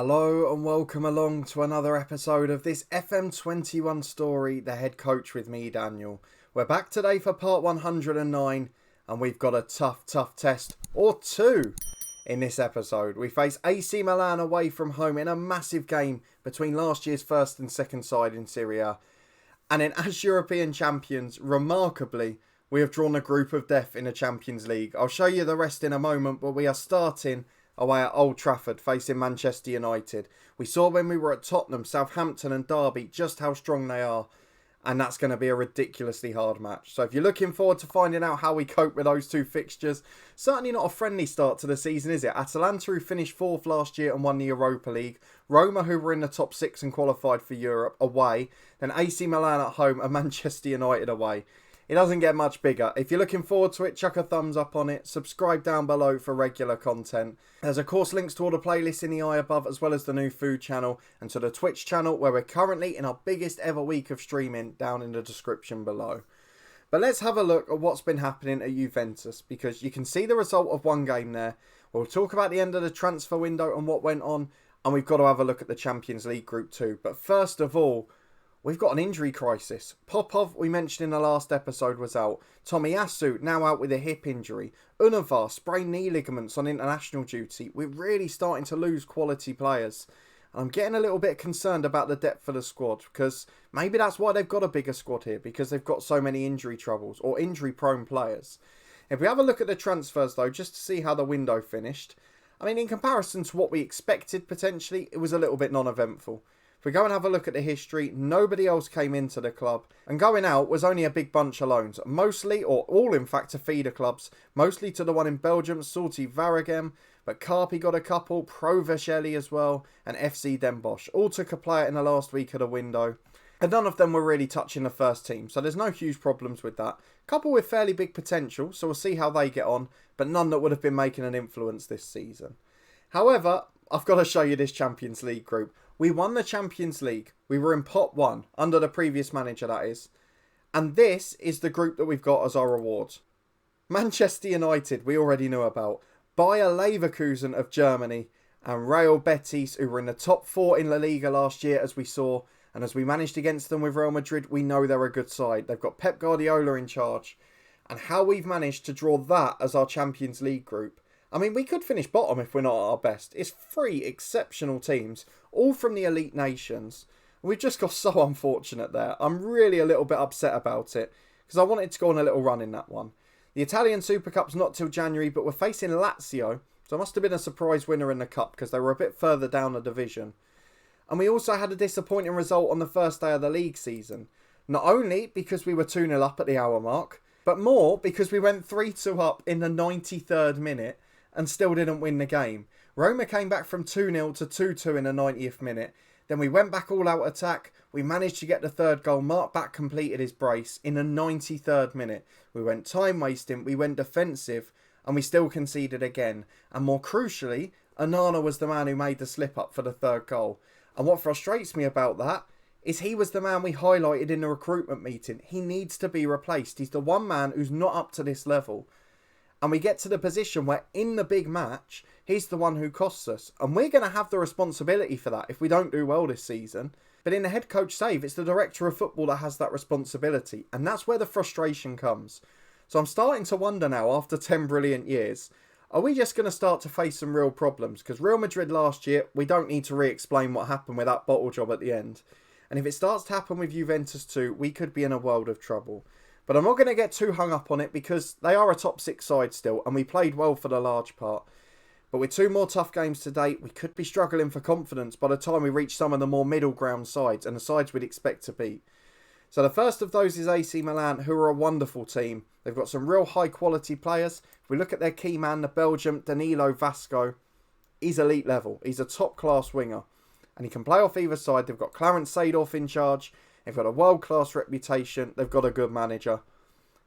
Hello and welcome along to another episode of this FM21 story, The Head Coach with me, Daniel. We're back today for part 109 and we've got a tough test, or two, in this episode. We face AC Milan away from home in a massive game between last year's first and second side in Serie A. And then as European champions, remarkably, we have drawn a group of death in the Champions League. I'll show you the rest in a moment, but we are starting away at Old Trafford facing Manchester United. We saw when we were at Tottenham, Southampton and Derby just how strong they are, and that's going to be a ridiculously hard match. So if you're looking forward to finding out how we cope with those two fixtures, certainly not a friendly start to the season, is it? Atalanta, who finished fourth last year and won the Europa League, Roma, who were in the top six and qualified for Europe, away, then AC Milan at home and Manchester United away. It doesn't get much bigger. If you're looking forward to it, chuck a thumbs up on it. Subscribe down below for regular content. There's of course links to all the playlists in the eye above, as well as the new food channel and to the Twitch channel where we're currently in our biggest ever week of streaming, down in the description below. But let's have a look at what's been happening at Juventus, because you can see the result of one game there. We'll talk about the end of the transfer window and what went on, and we've got to have a look at the Champions League group too. But first of all, we've got an injury crisis. Popov, we mentioned in the last episode, was out. Tomiyasu, now out with a hip injury. Unavar, sprained knee ligaments on international duty. We're really starting to lose quality players. And I'm getting a little bit concerned about the depth of the squad, because maybe that's why they've got a bigger squad here, because they've got so many injury troubles or injury-prone players. If we have a look at the transfers, though, just to see how the window finished, I mean, in comparison to what we expected, potentially, it was a little bit non-eventful. If we go and have a look at the history, nobody else came into the club. And going out was only a big bunch of loans. Mostly, or all in fact, to feeder clubs. Mostly to the one in Belgium, Salty Varagem. But Carpi got a couple, Pro Vescelli as well, and FC Den Bosch. All took a player in the last week of the window. And none of them were really touching the first team. So there's no huge problems with that. Couple with fairly big potential, so we'll see how they get on. But none that would have been making an influence this season. However, I've got to show you this Champions League group. We won the Champions League. We were in pot 1, under the previous manager, that is. And this is the group that we've got as our rewards. Manchester United, we already knew about. Bayer Leverkusen of Germany. And Real Betis, who were in the top 4 in La Liga last year, as we saw. And as we managed against them with Real Madrid, we know they're a good side. They've got Pep Guardiola in charge. And how we've managed to draw that as our Champions League group. I mean, we could finish bottom if we're not at our best. It's 3 exceptional teams, all from the elite nations. We've just got so unfortunate there. I'm really a little bit upset about it, because I wanted to go on a little run in that one. The Italian Super Cup's not till January, but we're facing Lazio, so it must have been a surprise winner in the Cup, because they were a bit further down the division. And we also had a disappointing result on the first day of the league season. Not only because we were 2-0 up at the hour mark, but more because we went 3-2 up in the 93rd minute, and still didn't win the game. Roma came back from 2-0 to 2-2 in the 90th minute. Then we went back all out attack. We managed to get the third goal. Mark Back completed his brace in the 93rd minute. We went time wasting. We went defensive. And we still conceded again. And more crucially, Onana was the man who made the slip up for the third goal. And what frustrates me about that is he was the man we highlighted in the recruitment meeting. He needs to be replaced. He's the one man who's not up to this level. And we get to the position where in the big match, he's the one who costs us. And we're going to have the responsibility for that if we don't do well this season. But in the head coach save, it's the director of football that has that responsibility. And that's where the frustration comes. So I'm starting to wonder now, after 10 brilliant years, are we just going to start to face some real problems? Because Real Madrid last year, we don't need to re-explain what happened with that bottle job at the end. And if it starts to happen with Juventus too, we could be in a world of trouble. But I'm not going to get too hung up on it, because they are a top 6 side still, and we played well for the large part. But with 2 more tough games to date, we could be struggling for confidence by the time we reach some of the more middle ground sides, and the sides we'd expect to beat. So the first of those is AC Milan, who are a wonderful team. They've got some real high quality players. If we look at their key man, the Belgian Danilo Vasco, he's elite level. He's a top class winger. And he can play off either side. They've got Clarence Seedorf in charge. They've got a world-class reputation. They've got a good manager.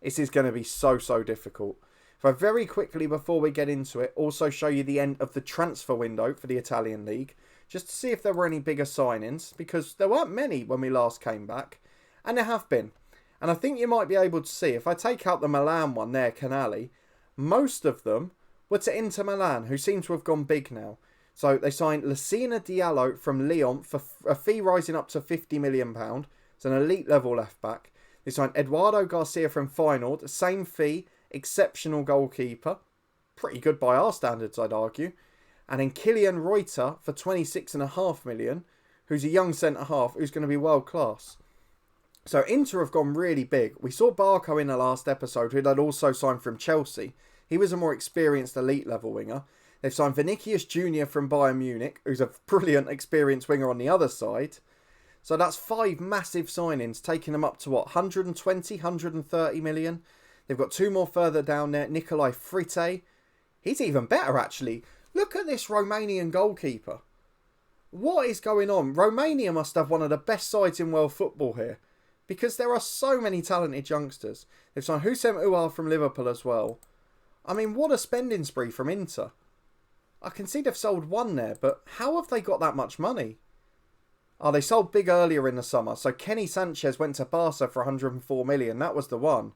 This is going to be so difficult. If I very quickly, before we get into it, also show you the end of the transfer window for the Italian League, just to see if there were any bigger signings, because there weren't many when we last came back, and there have been. And I think you might be able to see, if I take out the Milan one there, Canali, most of them were to Inter Milan, who seem to have gone big now. So they signed Lucina Diallo from Lyon for a fee rising up to £50 million. It's an elite level left back. They signed Eduardo Garcia from Feyenoord, same fee, exceptional goalkeeper. Pretty good by our standards, I'd argue. And then Kylian Reuter for £26.5 million, who's a young centre-half who's going to be world class. So Inter have gone really big. We saw Barco in the last episode, who had also signed from Chelsea. He was a more experienced elite level winger. They've signed Vinicius Jr. from Bayern Munich, who's a brilliant experienced winger on the other side. So that's 5 massive signings, taking them up to 120, 130 million. They've got 2 more further down there. Nikolai Frite. He's even better, actually. Look at this Romanian goalkeeper. What is going on? Romania must have one of the best sides in world football here, because there are so many talented youngsters. They've signed Houssem Ouar from Liverpool as well. I mean, what a spending spree from Inter. I can see they've sold 1 there, but how have they got that much money? Oh, they sold big earlier in the summer. So Kenny Sanchez went to Barca for 104 million. That was the one.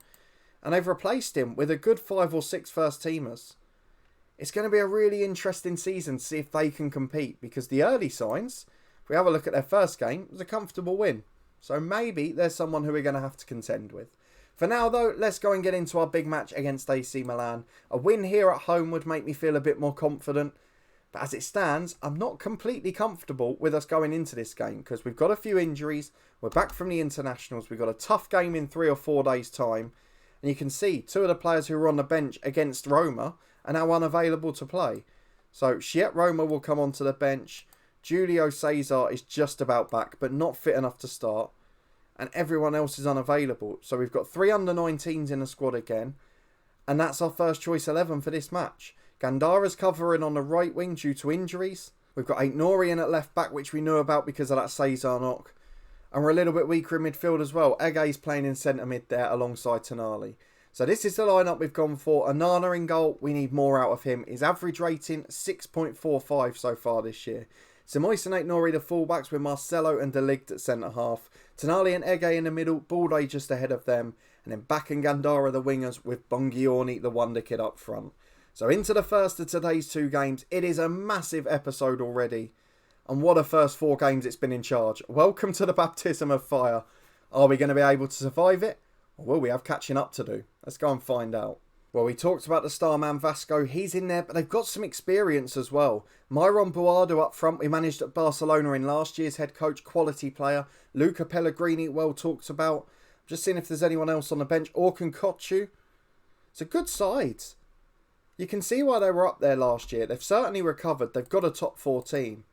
And they've replaced him with a good 5 or 6 first teamers. It's going to be a really interesting season to see if they can compete, because the early signs, if we have a look at their first game, it was a comfortable win. So maybe there's someone who we're going to have to contend with. For now, though, let's go and get into our big match against AC Milan. A win here at home would make me feel a bit more confident. But as it stands, I'm not completely comfortable with us going into this game, because we've got a few injuries. We're back from the internationals. We've got a tough game in 3 or 4 days' time. And you can see 2 of the players who were on the bench against Roma are now unavailable to play. So Chiet Roma will come onto the bench. Julio Cesar is just about back, but not fit enough to start. And everyone else is unavailable. So we've got 3 under-19s in the squad again. And that's our first choice 11 for this match. Gandara's covering on the right wing due to injuries. We've got Aït-Nouri in at left back, which we knew about because of that Cesar knock. And we're a little bit weaker in midfield as well. Ege's playing in centre mid there alongside Tonali. So this is the lineup we've gone for. Onana in goal. We need more out of him. His average rating, 6.45 so far this year. Simois and Aït-Nouri the fullbacks, with Marcelo and De Ligt at centre-half. Tonali and Ege in the middle, Balde just ahead of them. And then Back and Gandara the wingers, with Bongiorni the wonder kid up front. So into the first of today's 2 games. It is a massive episode already. And what a first 4 games it's been in charge. Welcome to the baptism of fire. Are we going to be able to survive it? Or will we have catching up to do? Let's go and find out. Well, we talked about the star man Vasco. He's in there, but they've got some experience as well. Myron Buardo up front. We managed at Barcelona in last year's head coach. Quality player. Luca Pellegrini, well talked about. Just seeing if there's anyone else on the bench. Orkun Kochu. It's a good side. You can see why they were up there last year. They've certainly recovered. They've got a top 4 team.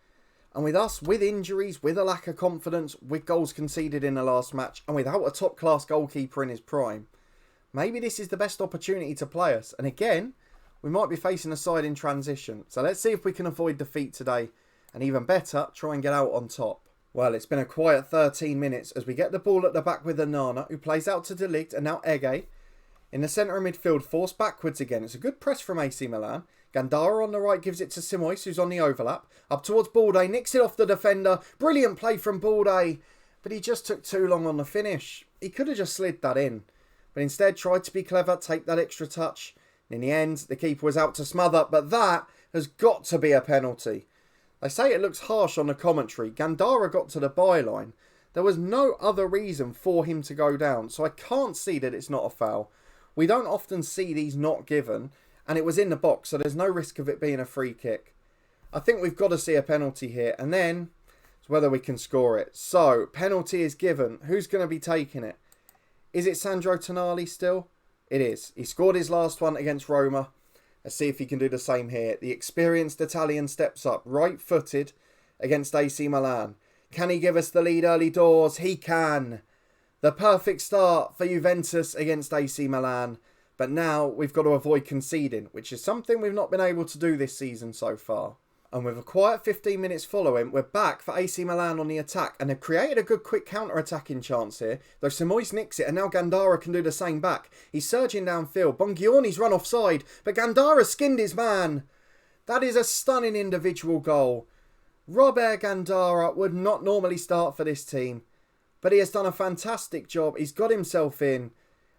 And with us, with injuries, with a lack of confidence, with goals conceded in the last match, and without a top-class goalkeeper in his prime, maybe this is the best opportunity to play us. And again, we might be facing a side in transition. So let's see if we can avoid defeat today. And even better, try and get out on top. Well, it's been a quiet 13 minutes as we get the ball at the back with Onana, who plays out to De Ligt, and now Ege. In the centre of midfield, forced backwards again. It's a good press from AC Milan. Gandara on the right gives it to Simois, who's on the overlap. Up towards Balde, nicks it off the defender. Brilliant play from Balde. But he just took too long on the finish. He could have just slid that in. But instead tried to be clever, take that extra touch. In the end, the keeper was out to smother. But that has got to be a penalty. They say it looks harsh on the commentary. Gandara got to the byline. There was no other reason for him to go down. So I can't see that it's not a foul. We don't often see these not given. And it was in the box, so there's no risk of it being a free kick. I think we've got to see a penalty here. And then it's whether we can score it. So, penalty is given. Who's going to be taking it? Is it Sandro Tonali still? It is. He scored his last one against Roma. Let's see if he can do the same here. The experienced Italian steps up, right-footed, against AC Milan. Can he give us the lead early doors? He can. The perfect start for Juventus against AC Milan. But now we've got to avoid conceding, which is something we've not been able to do this season so far. And with a quiet 15 minutes following, we're back for AC Milan on the attack. And they've created a good quick counter-attacking chance here. Though Simois nicks it, and now Gandara can do the same back. He's surging downfield. Bongiorni's run offside, but Gandara skinned his man. That is a stunning individual goal. Robert Gandara would not normally start for this team. But he has done a fantastic job. He's got himself in.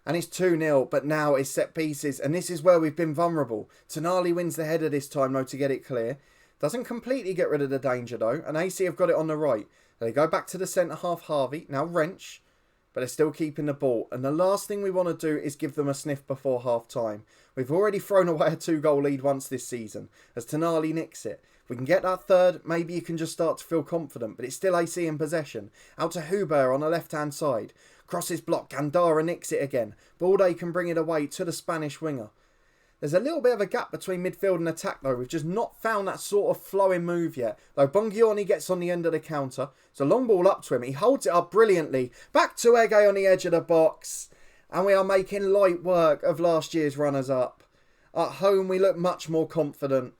And it's 2-0, but now it's set pieces. And this is where we've been vulnerable. Tonali wins the header this time, though, to get it clear. Doesn't completely get rid of the danger though, and AC have got it on the right. They go back to the centre half, Harvey, now Wrench, but they're still keeping the ball. And the last thing we want to do is give them a sniff before half time. We've already thrown away a 2-goal lead once this season, as Tonali nicks it. If we can get that third, maybe you can just start to feel confident, but it's still AC in possession. Out to Huber on the left-hand side. Crosses block, Gandara nicks it again. Balde can bring it away to the Spanish winger. There's a little bit of a gap between midfield and attack though. We've just not found that sort of flowing move yet. Though Bongiorni gets on the end of the counter. It's a long ball up to him. He holds it up brilliantly. Back to Ege on the edge of the box. And we are making light work of last year's runners-up. At home we look much more confident.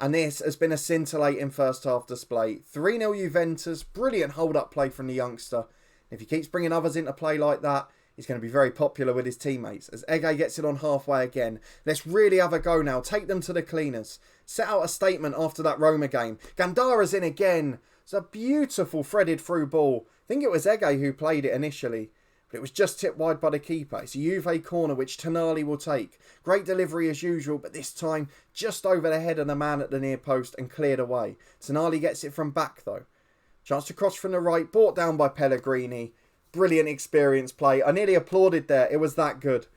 And this has been a scintillating first half display. 3-0 Juventus. Brilliant hold-up play from the youngster. If he keeps bringing others into play like that, he's going to be very popular with his teammates. As Ege gets it on halfway again. Let's really have a go now. Take them to the cleaners. Set out a statement after that Roma game. Gandara's in again. It's a beautiful threaded through ball. I think it was Ege who played it initially. But it was just tipped wide by the keeper. It's a Juve corner which Tonali will take. Great delivery as usual, but this time just over the head of the man at the near post and cleared away. Tonali gets it from back though. Chance to cross from the right, brought down by Pellegrini. Brilliant experience play. I nearly applauded there. It was that good.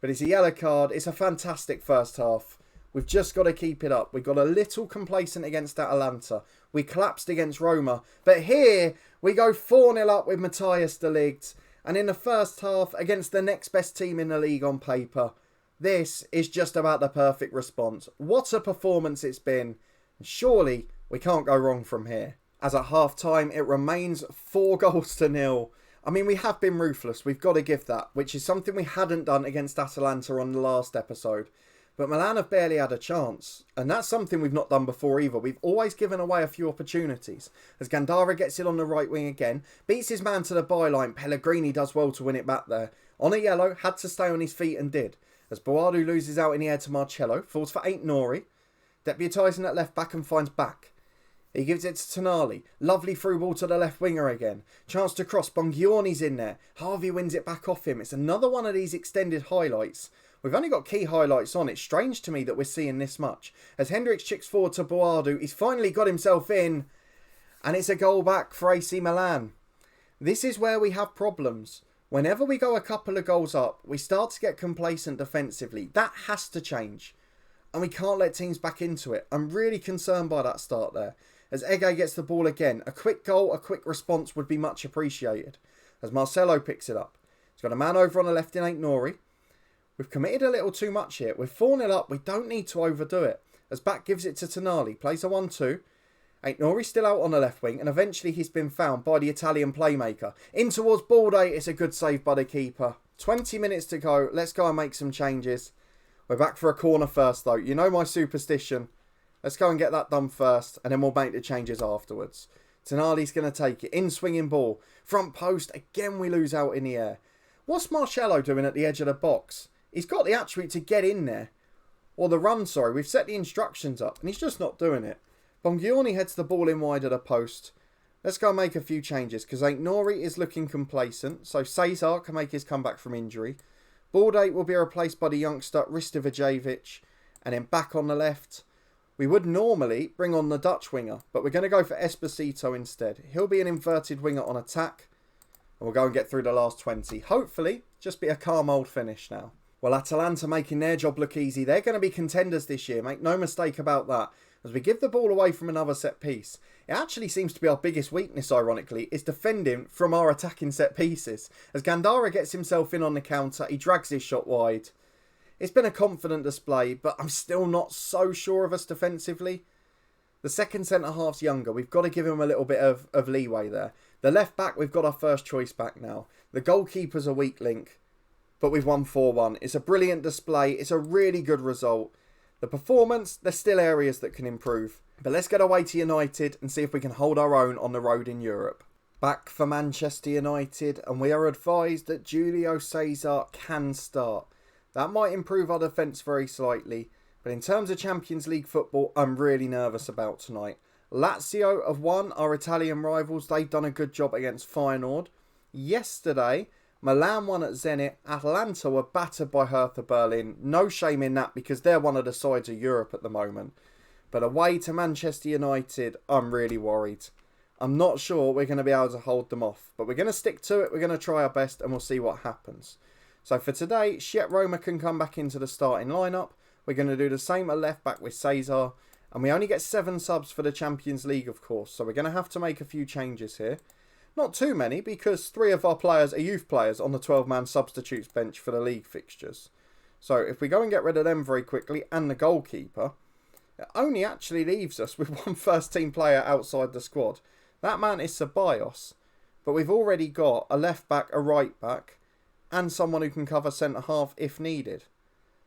But it's a yellow card. It's a fantastic first half. We've just got to keep it up. We got a little complacent against Atalanta. We collapsed against Roma. But here we go 4-0 up with Matthias de Ligt. And in the first half against the next best team in the league on paper. This is just about the perfect response. What a performance it's been. Surely we can't go wrong from here. As at half time it remains 4-0. I mean, we have been ruthless, we've got to give that, which is something we hadn't done against Atalanta on the last episode. But Milan have barely had a chance, and that's something we've not done before either. We've always given away a few opportunities. As Gandara gets it on the right wing again, beats his man to the byline, Pellegrini does well to win it back there. On a yellow, had to stay on his feet and did. As Boadu loses out in the air to Marcello, falls for Nori, deputising at left back and finds back. He gives it to Tonali. Lovely through ball to the left winger again. Chance to cross. Bongiorni's in there. Harvey wins it back off him. It's another one of these extended highlights. We've only got key highlights on. It's strange to me that we're seeing this much. As Hendricks chicks forward to Boadu, he's finally got himself in. And it's a goal back for AC Milan. This is where we have problems. Whenever we go a couple of goals up, we start to get complacent defensively. That has to change. And we can't let teams back into it. I'm really concerned by that start there. As Ege gets the ball again, a quick goal, a quick response would be much appreciated. As Marcelo picks it up. He's got a man over on the left in Nori. We've committed a little too much here. We're 4-0 up. We don't need to overdo it. As Back gives it to Tonali. Plays a 1-2. Nori still out on the left wing. And eventually he's been found by the Italian playmaker. In towards Balde. It's a good save by the keeper. 20 minutes to go. Let's go and make some changes. We're back for a corner first though. You know my superstition. Let's go and get that done first, and then we'll make the changes afterwards. Tonali's going to take it. In swinging ball. Front post. Again, we lose out in the air. What's Marcello doing at the edge of the box? He's got the attribute to get in there. Or the run, sorry. We've set the instructions up, and he's just not doing it. Bongiorni heads the ball in wide of the post. Let's go and make a few changes, because Nori is looking complacent, so Cesar can make his comeback from injury. Balde will be replaced by the youngster Ristovajevic, and then back on the left. We would normally bring on the Dutch winger, but we're going to go for Esposito instead. He'll be an inverted winger on attack, and we'll go and get through the last 20. Hopefully, just be a calm old finish now. Well, Atalanta making their job look easy. They're going to be contenders this year, make no mistake about that. As we give the ball away from another set piece. It actually seems to be our biggest weakness, ironically, is defending from our attacking set pieces. As Gandara gets himself in on the counter, he drags his shot wide. It's been a confident display, but I'm still not so sure of us defensively. The second centre-half's younger. We've got to give him a little bit of leeway there. The left-back, we've got our first choice back now. The goalkeeper's a weak link, but we've won 4-1. It's a brilliant display. It's a really good result. The performance, there's still areas that can improve. But let's get away to United and see if we can hold our own on the road in Europe. Back for Manchester United, and we are advised that Julio Cesar can start. That might improve our defence very slightly, but in terms of Champions League football, I'm really nervous about tonight. Lazio have won, our Italian rivals. They've done a good job against Feyenoord. Yesterday, Milan won at Zenit. Atalanta were battered by Hertha Berlin. No shame in that because they're one of the sides of Europe at the moment. But away to Manchester United, I'm really worried. I'm not sure we're going to be able to hold them off. But we're going to stick to it. We're going to try our best and we'll see what happens. So for today, Roma can come back into the starting lineup. We're going to do the same at left back with Cesar. And we only get 7 subs for the Champions League, of course. So we're going to have to make a few changes here. Not too many, because 3 of our players are youth players on the 12-man substitutes bench for the league fixtures. So if we go and get rid of them very quickly, and the goalkeeper, it only actually leaves us with 1 first-team player outside the squad. That man is Ceballos. But we've already got a left-back, a right-back, and someone who can cover centre-half if needed.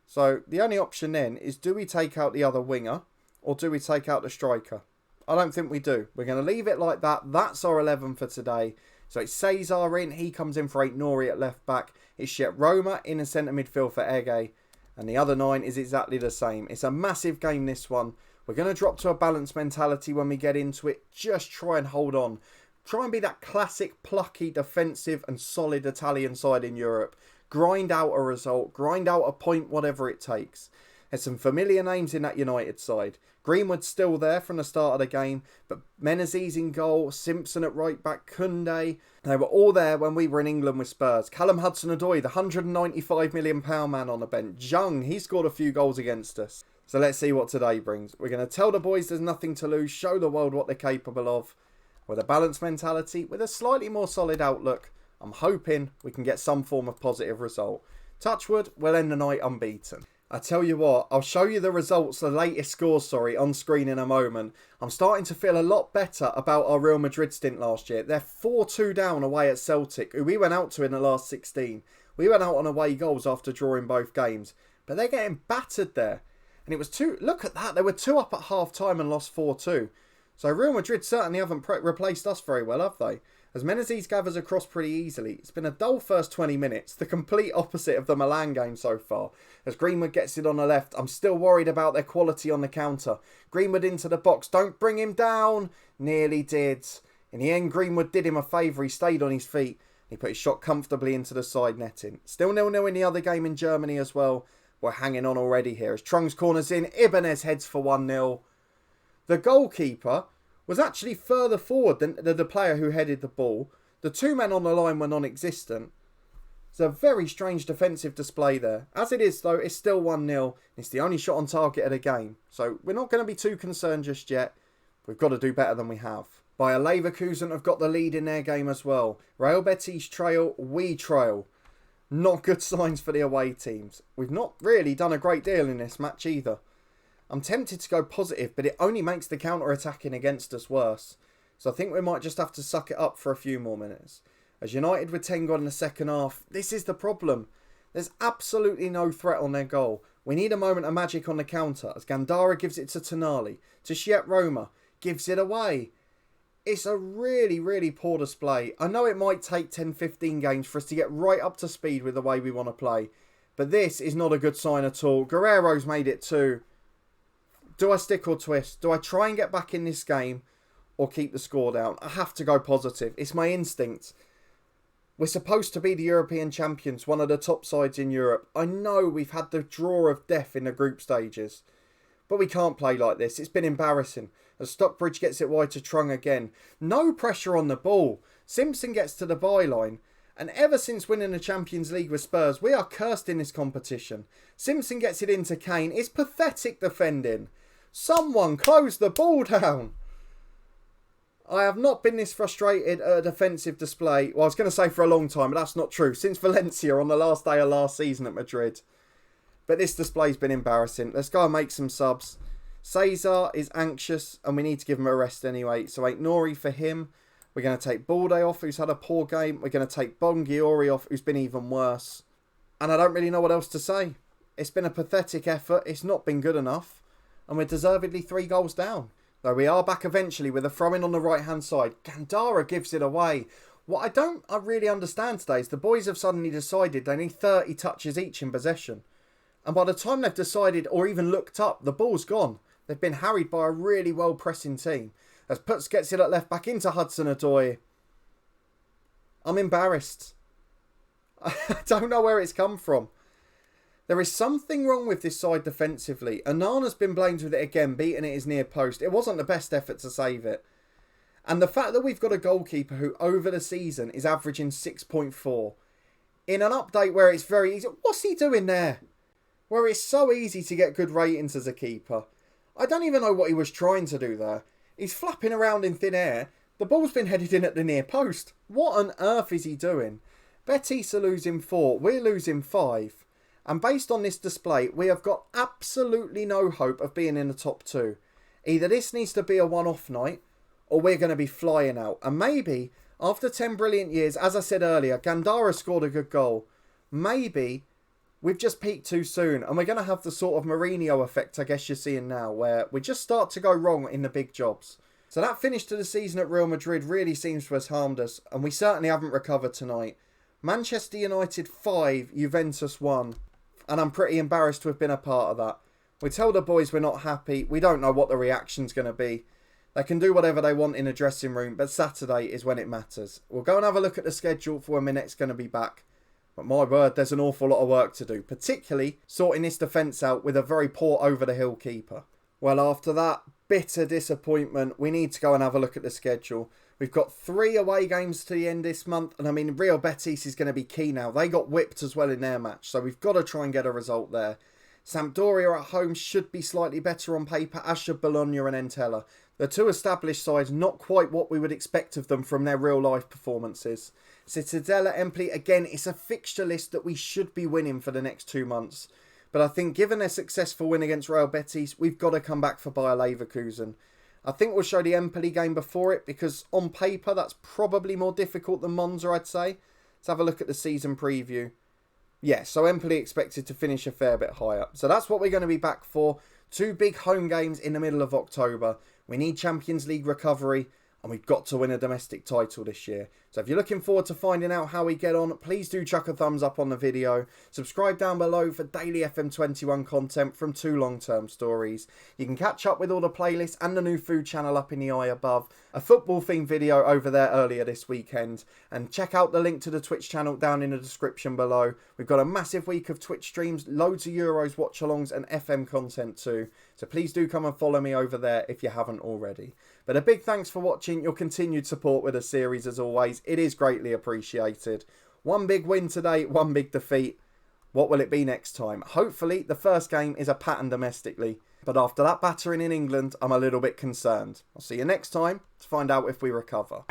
So the only option then is, do we take out the other winger, or do we take out the striker? I don't think we do. We're going to leave it like that. That's our 11 for today. So it's Cesar in. He comes in for Nori at left back. It's Roma in the centre midfield for Ege. And the other 9 is exactly the same. It's a massive game, this one. We're going to drop to a balanced mentality when we get into it. Just try and hold on. Try and be that classic, plucky, defensive and solid Italian side in Europe. Grind out a result. Grind out a point, whatever it takes. There's some familiar names in that United side. Greenwood's still there from the start of the game, but Menezes in goal, Simpson at right back, Koundé. They were all there when we were in England with Spurs. Callum Hudson-Odoi, the £195 million man on the bench. Jung, he scored a few goals against us. So let's see what today brings. We're going to tell the boys there's nothing to lose, show the world what they're capable of. With a balanced mentality, with a slightly more solid outlook, I'm hoping we can get some form of positive result. Touchwood, we'll end the night unbeaten. I tell you what, I'll show you the results, the latest scores, on screen in a moment. I'm starting to feel a lot better about our Real Madrid stint last year. They're 4-2 down away at Celtic, who we went out to in the last 16. We went out on away goals after drawing both games. But they're getting battered there. And it was 2, look at that, they were 2 up at half time and lost 4-2. So Real Madrid certainly haven't replaced us very well, have they? As Menezes gathers across pretty easily, it's been a dull first 20 minutes, the complete opposite of the Milan game so far. As Greenwood gets it on the left, I'm still worried about their quality on the counter. Greenwood into the box, don't bring him down. Nearly did. In the end, Greenwood did him a favour, he stayed on his feet. He put his shot comfortably into the side netting. Still 0-0 in the other game in Germany as well. We're hanging on already here. As Trung's corners in, Ibanez heads for 1-0. The goalkeeper was actually further forward than the player who headed the ball. The 2 men on the line were non-existent. It's a very strange defensive display there. As it is, though, it's still 1-0. It's the only shot on target of the game. So we're not going to be too concerned just yet. We've got to do better than we have. Bayer Leverkusen have got the lead in their game as well. Real Betis trail, we trail. Not good signs for the away teams. We've not really done a great deal in this match either. I'm tempted to go positive, but it only makes the counter-attacking against us worse. So I think we might just have to suck it up for a few more minutes. As United with 10 gone in the second half, this is the problem. There's absolutely no threat on their goal. We need a moment of magic on the counter, as Gandara gives it to Tonali. To Roma, gives it away. It's a really, really poor display. I know it might take 10-15 games for us to get right up to speed with the way we want to play. But this is not a good sign at all. Guerrero's made it too. Do I stick or twist? Do I try and get back in this game or keep the score down? I have to go positive. It's my instinct. We're supposed to be the European champions, one of the top sides in Europe. I know we've had the draw of death in the group stages. But we can't play like this. It's been embarrassing. As Stockbridge gets it wide to Trung again. No pressure on the ball. Simpson gets to the byline. And ever since winning the Champions League with Spurs, we are cursed in this competition. Simpson gets it into Kane. It's pathetic defending. Someone close the ball down. I have not been this frustrated at a defensive display. Well, I was going to say for a long time, but that's not true. Since Valencia on the last day of last season at Madrid. But this display's been embarrassing. Let's go and make some subs. Cesar is anxious and we need to give him a rest anyway. So Nori for him. We're going to take Balde off, who's had a poor game. We're going to take Bongiori off, who's been even worse. And I don't really know what else to say. It's been a pathetic effort. It's not been good enough. And we're deservedly 3 goals down. Though we are back eventually with a throw-in on the right-hand side. Gandara gives it away. What I don't really understand today is the boys have suddenly decided they need 30 touches each in possession. And by the time they've decided or even looked up, the ball's gone. They've been harried by a really well-pressing team. As Putz gets it at left back into Hudson-Odoi. I'm embarrassed. I don't know where it's come from. There is something wrong with this side defensively. Onana's been blamed with it again, beating it his near post. It wasn't the best effort to save it. And the fact that we've got a goalkeeper who over the season is averaging 6.4. In an update where it's very easy. What's he doing there? Where it's so easy to get good ratings as a keeper. I don't even know what he was trying to do there. He's flapping around in thin air. The ball's been headed in at the near post. What on earth is he doing? Betis are losing 4. We're losing 5. And based on this display, we have got absolutely no hope of being in the top 2. Either this needs to be a one-off night, or we're going to be flying out. And maybe, after 10 brilliant years, as I said earlier, Gandara scored a good goal. Maybe we've just peaked too soon, and we're going to have the sort of Mourinho effect I guess you're seeing now, where we just start to go wrong in the big jobs. So that finish to the season at Real Madrid really seems to have harmed us, and we certainly haven't recovered tonight. Manchester United 5, Juventus 1. And I'm pretty embarrassed to have been a part of that. We tell the boys we're not happy. We don't know what the reaction's going to be. They can do whatever they want in a dressing room, but Saturday is when it matters. We'll go and have a look at the schedule for when we're next going to be back. But my word, there's an awful lot of work to do, particularly sorting this defence out with a very poor over-the-hill keeper. Well, after that bitter disappointment, we need to go and have a look at the schedule. We've got 3 away games to the end this month, and I mean, Real Betis is going to be key now. They got whipped as well in their match, so we've got to try and get a result there. Sampdoria at home should be slightly better on paper, as should Bologna and Entella. The 2 established sides, not quite what we would expect of them from their real-life performances. Cittadella Empoli, again, it's a fixture list that we should be winning for the next 2 months. But I think given their successful win against Real Betis, we've got to come back for Bayer Leverkusen. I think we'll show the Empoli game before it, because on paper that's probably more difficult than Monza, I'd say. Let's have a look at the season preview. Yeah, so Empoli expected to finish a fair bit higher. So that's what we're going to be back for. 2 big home games in the middle of October. We need Champions League recovery, and we've got to win a domestic title this year. So if you're looking forward to finding out how we get on, please do chuck a thumbs up on the video. Subscribe down below for daily FM21 content from 2 long-term stories. You can catch up with all the playlists and the new food channel up in the eye above. A football-themed video over there earlier this weekend. And check out the link to the Twitch channel down in the description below. We've got a massive week of Twitch streams, loads of Euros watch-alongs and FM content too. So please do come and follow me over there if you haven't already. But a big thanks for watching, your continued support with the series as always. It is greatly appreciated. 1 big win today, 1 big defeat. What will it be next time? Hopefully the first game is a pattern domestically. But after that battering in England, I'm a little bit concerned. I'll see you next time to find out if we recover.